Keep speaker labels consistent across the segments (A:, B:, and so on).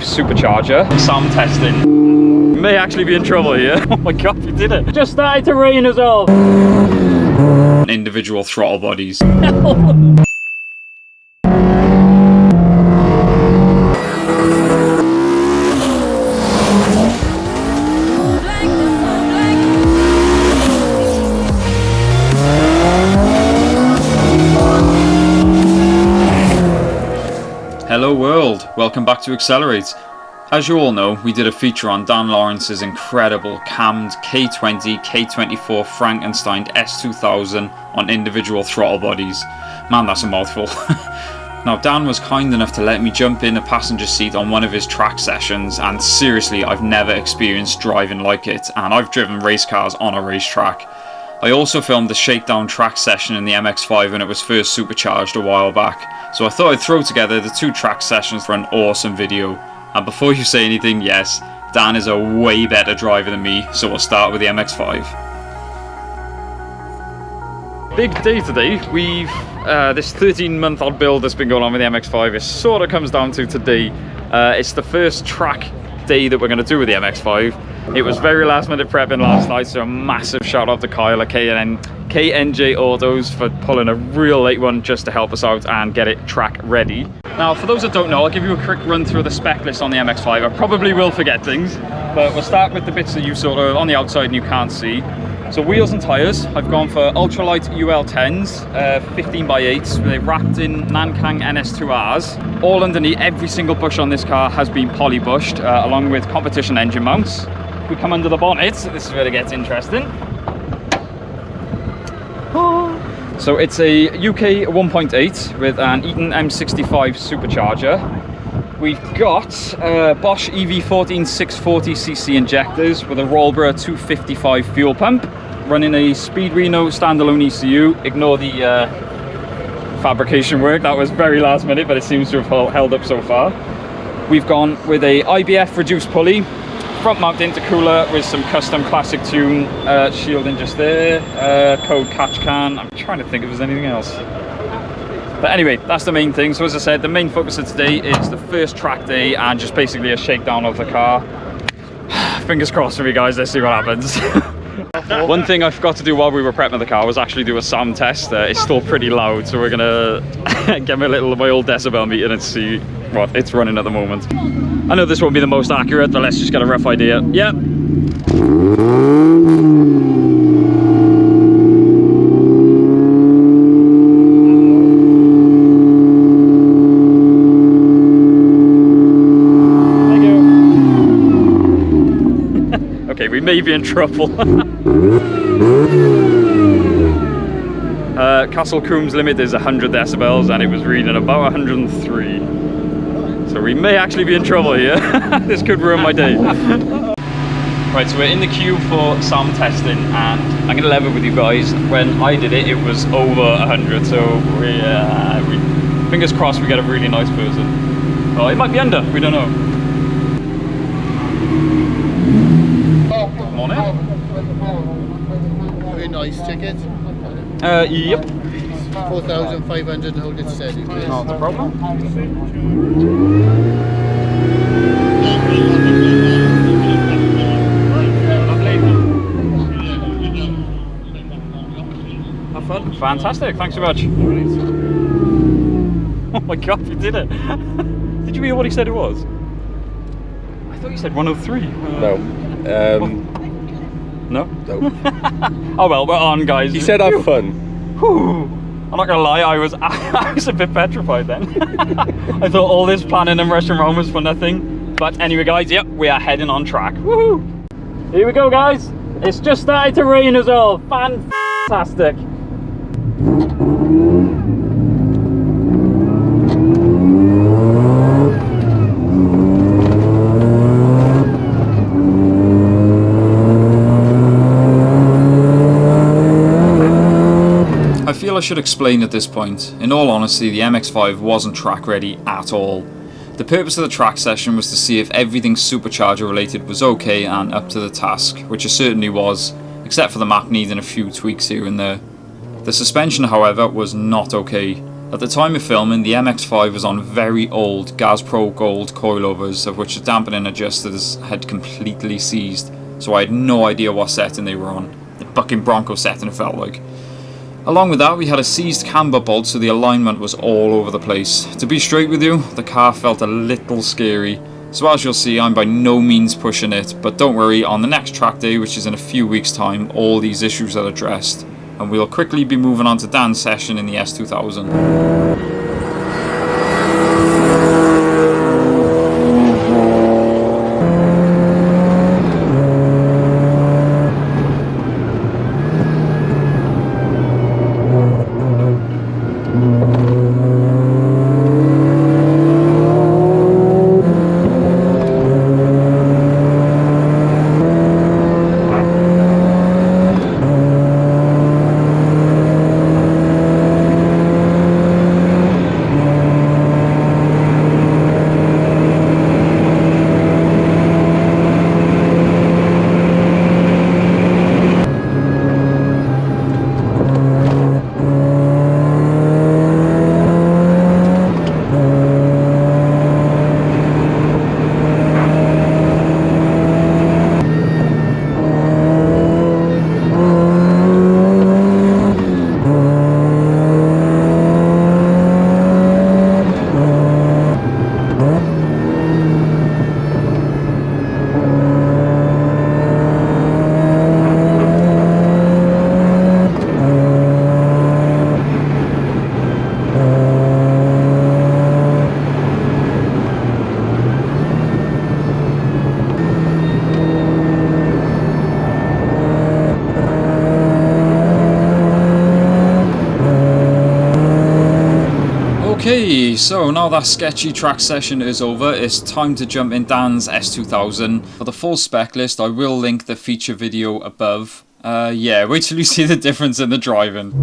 A: Supercharger. Sound testing. We may actually be in trouble here. Oh my god, we did it. Just started to rain as well. Individual throttle bodies. Hello world, welcome back to Accelerate. As you all know, we did a feature on Dan Lawrence's incredible cammed K24 Frankenstein S2000 on individual throttle bodies. Man, that's a mouthful. Now Dan was kind enough to let me jump in the passenger seat on one of his track sessions, and seriously, I've never experienced driving like it, and I've driven race cars on a racetrack. I also filmed the shakedown track session in the Mx5 when it was first supercharged a while back, so I thought I'd throw together the two track sessions for an awesome video. And before you say anything, yes, Dan is a way better driver than me, so we'll start with the Mx5. Big day today. We've this 13-month-old build that's been going on with the Mx5. It sort of comes down to today. It's the first track day that we're going to do with the Mx5. It was very last minute prepping last night, so a massive shout out to Kyle at KNJ Autos for pulling a real late one just to help us out and get it track ready. Now for those that don't know, I'll give you a quick run through the spec list on the Mx5. I probably will forget things, but we'll start with the bits that you sort of on the outside and you can't see. So wheels and tyres, I've gone for ultralight UL10s, 15x8s. They're wrapped in Nankang NS2Rs. All underneath, every single bush on this car has been poly bushed, along with competition engine mounts. If we come under the bonnet, this is where it gets interesting. So it's a UK 1.8 with an Eaton M65 supercharger. We've got Bosch EV14 640cc injectors with a Rollborough 255 fuel pump, running a Speed Reno standalone ECU. Ignore the fabrication work, that was very last minute, but it seems to have held up so far. We've gone with a IBF reduced pulley, front mount intercooler with some custom classic tune shielding just there, code catch can. I'm trying to think if there's anything else. But anyway, that's the main thing. So as I said, the main focus of today is the first track day and just basically a shakedown of the car. Fingers crossed for you guys, let's see what happens. One thing I forgot to do while we were prepping the car was actually do a sound test. It's still pretty loud, so we're gonna get my old decibel meter and see what it's running at the moment. I know this won't be the most accurate, but let's just get a rough idea. Yep. Okay, we may be in trouble. Castle Combe's limit is 100 decibels and it was reading about 103. So we may actually be in trouble here. This could ruin my day. Right, so we're in the queue for sound testing and I'm going to level with you guys. When I did it, it was over 100, so we fingers crossed we get a really nice person. Oh, it might be under, we don't know. Morning.
B: Very nice ticket.
A: Yep.
B: 4,500 and hold it steady, please.
A: Not a problem. Have fun. Fantastic, thanks so much. Oh my god, we did it. Did you hear what he said it was? I thought you said 103.
C: No.
A: No?
C: No.
A: Oh well, we're on, guys.
C: He said have fun.
A: Whew. I'm not gonna lie, I was a bit petrified then. I thought all this planning and rushing around was for nothing. But anyway guys, yep, we are heading on track. Woohoo! Here we go guys. It's just started to rain as well. Fantastic.
D: I feel I should explain at this point. In all honesty, the Mx5 wasn't track ready at all. The purpose of the track session was to see if everything supercharger related was okay and up to the task, which it certainly was, except for the map needing a few tweaks here and there. The suspension, however, was not okay. At the time of filming, the MX5 was on very old Gazpro Gold coilovers, of which the dampening adjusters had completely seized, so I had no idea what setting they were on. The fucking Bronco setting, it felt like. Along with that, we had a seized camber bolt, so the alignment was all over the place. To be straight with you, the car felt a little scary. So as you'll see, I'm by no means pushing it, but don't worry, on the next track day, which is in a few weeks' time, all these issues are addressed. And we'll quickly be moving on to Dan's session in the S2000. Okay, so now that sketchy track session is over, it's time to jump in Dan's S2000. For the full spec list, I will link the feature video above. Yeah, wait till you see the difference in the driving.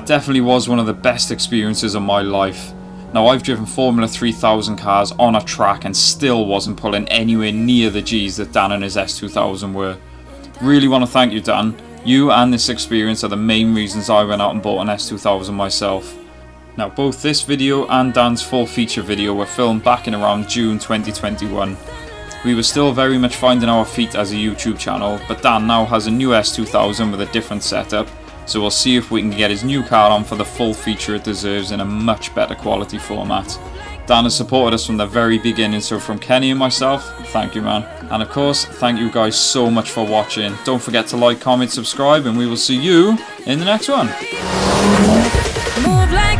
D: definitely was one of the best experiences of my life. Now, I've driven Formula 3000 cars on a track and still wasn't pulling anywhere near the G's that Dan and his S2000 were. Really want to thank you, Dan. You and this experience are the main reasons I went out and bought an S2000 myself. Now, both this video and Dan's full feature video were filmed back in around June 2021. We were still very much finding our feet as a YouTube channel, but Dan now has a new S2000 with a different setup, so we'll see if we can get his new car on for the full feature it deserves in a much better quality format. Dan has supported us from the very beginning, so from Kenny and myself, thank you, man. And of course, thank you guys so much for watching. Don't forget to like, comment, subscribe, and we will see you in the next one.
C: Move like